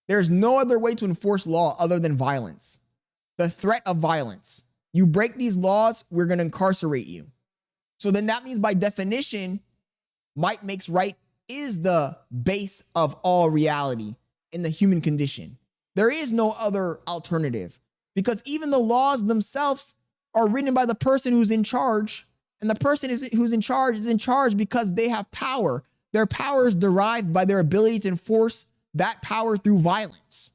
There's no other way to enforce law other than violence. The threat of violence. You break these laws, we're going to incarcerate you. So then that means by definition, might makes right is the base of all reality in the human condition. There is no other alternative because even the laws themselves are written by the person who's in charge. And the person who's in charge because they have power. Their power is derived by their ability to enforce that power through violence.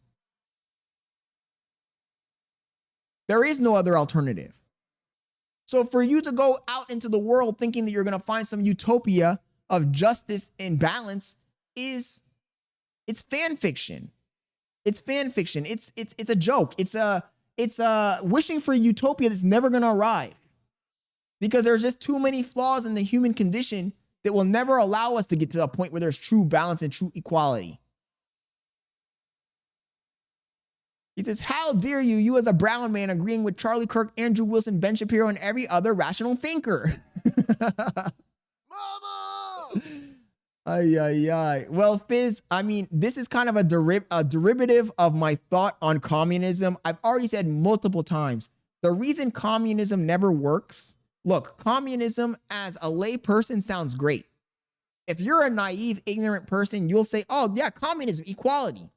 There is no other alternative. So for you to go out into the world thinking that you're going to find some utopia of justice and balance it's fan fiction. It's fan fiction. It's a joke. It's a wishing for a utopia that's never going to arrive. Because there's just too many flaws in the human condition that will never allow us to get to a point where there's true balance and true equality. He says, how dare you as a brown man agreeing with Charlie Kirk, Andrew Wilson, Ben Shapiro, and every other rational thinker? Mama! Ay, ay, ay. Well, Fizz, I mean, this is kind of a derivative of my thought on communism. I've already said multiple times, the reason communism never works, look, communism as a lay person sounds great. If you're a naive, ignorant person, you'll say, oh yeah, communism, equality.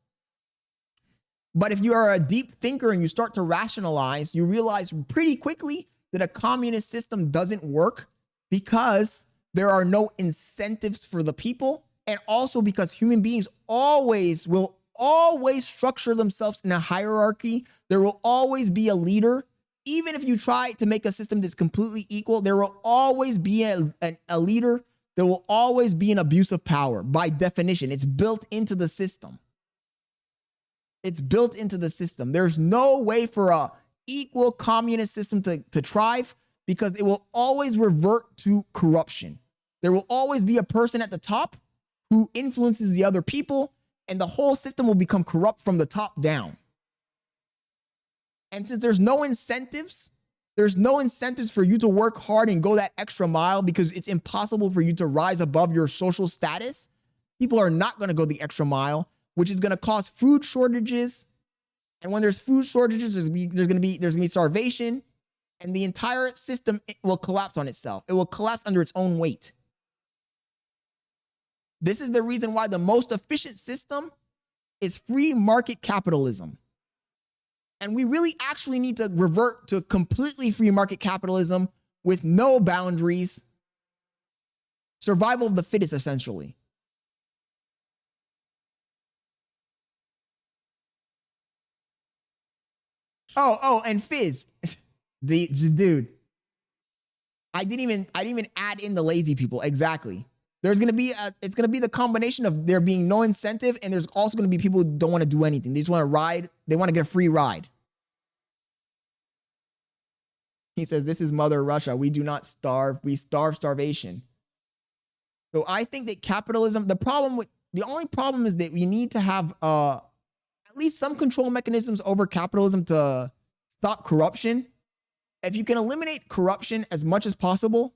But if you are a deep thinker and you start to rationalize, you realize pretty quickly that a communist system doesn't work because there are no incentives for the people, and also because human beings will always structure themselves in a hierarchy. There will always be a leader. Even if you try to make a system that's completely equal, there will always be a leader. There will always be an abuse of power. By definition, it's built into the system. It's built into the system. There's no way for a equal communist system to thrive because it will always revert to corruption. There will always be a person at the top who influences the other people, and the whole system will become corrupt from the top down. And since there's no incentives for you to work hard and go that extra mile because it's impossible for you to rise above your social status, people are not going to go the extra mile, which is going to cause food shortages. And when there's food shortages, there's going to be starvation, and the entire system will collapse on itself. It will collapse under its own weight. This is the reason why the most efficient system is free market capitalism. And we really actually need to revert to completely free market capitalism with no boundaries. Survival of the fittest, essentially. Oh, and Fizz, dude, I didn't even add in the lazy people. Exactly. It's gonna be the combination of there being no incentive, and there's also gonna be people who don't want to do anything. They just want to ride. They want to get a free ride. He says, "This is Mother Russia. We do not starve. We starve starvation." So I think that capitalism. The only problem is that we need to have at least some control mechanisms over capitalism to stop corruption. If you can eliminate corruption as much as possible,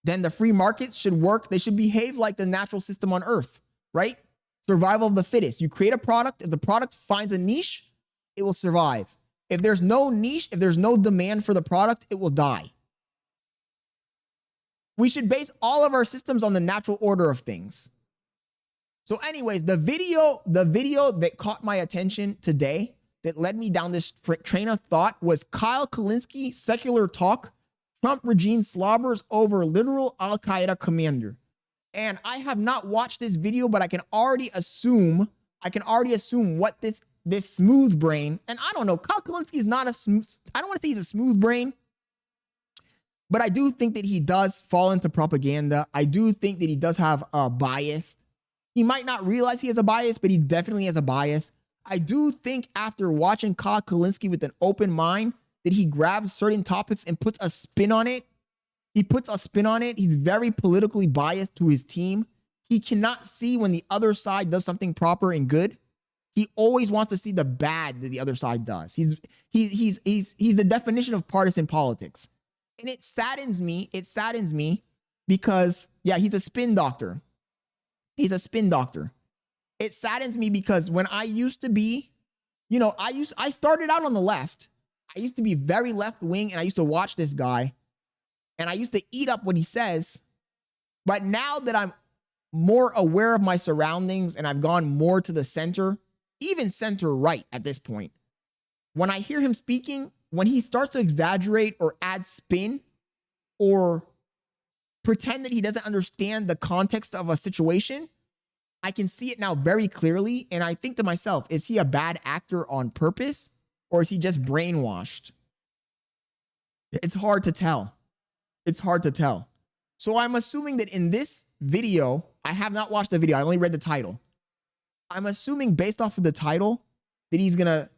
then the free markets should work. They should behave like the natural system on Earth, right? Survival of the fittest. You create a product. If the product finds a niche, it will survive. If there's no niche, if there's no demand for the product, it will die. We should base all of our systems on the natural order of things. So anyways, the video that caught my attention today that led me down this train of thought was Kyle Kulinski, Secular Talk, Trump regime slobbers over literal Al-Qaeda commander. And I have not watched this video, but I can already assume what this smooth brain, and I don't know, Kyle Kulinski is not I don't want to say he's a smooth brain, but I do think that he does fall into propaganda. I do think that he does have a bias. He might not realize he has a bias, but he definitely has a bias. I do think after watching Kyle Kulinski with an open mind, that he grabs certain topics and puts a spin on it. He's very politically biased to his team. He cannot see when the other side does something proper and good. He always wants to see the bad that the other side does. He's the definition of partisan politics. And it saddens me because, yeah, he's a spin doctor. It saddens me because when I used to be, I started out on the left. I used to be very left wing and I used to watch this guy and I used to eat up what he says. But now that I'm more aware of my surroundings and I've gone more to the center, even center right at this point, when I hear him speaking, when he starts to exaggerate or add spin or pretend that he doesn't understand the context of a situation, I can see it now very clearly. And I think to myself, is he a bad actor on purpose or is he just brainwashed? It's hard to tell. It's hard to tell. So I'm assuming that in this video, I have not watched the video. I only read the title. I'm assuming based off of the title that he's going to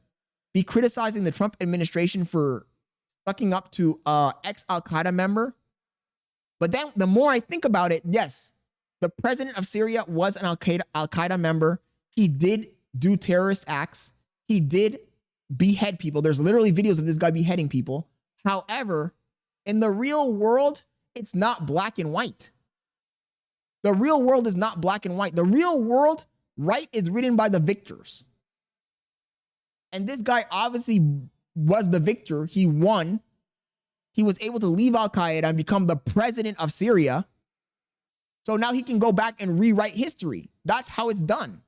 be criticizing the Trump administration for sucking up to ex-Al-Qaeda member. But then the more I think about it, yes, the president of Syria was an Al-Qaeda member. He did do terrorist acts. He did behead people. There's literally videos of this guy beheading people. However, in the real world, it's not black and white. The real world is not black and white. The real world, right, is written by the victors. And this guy obviously was the victor. He won. He was able to leave Al-Qaeda and become the president of Syria. So now he can go back and rewrite history. That's how it's done.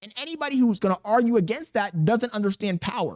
And anybody who's going to argue against that doesn't understand power.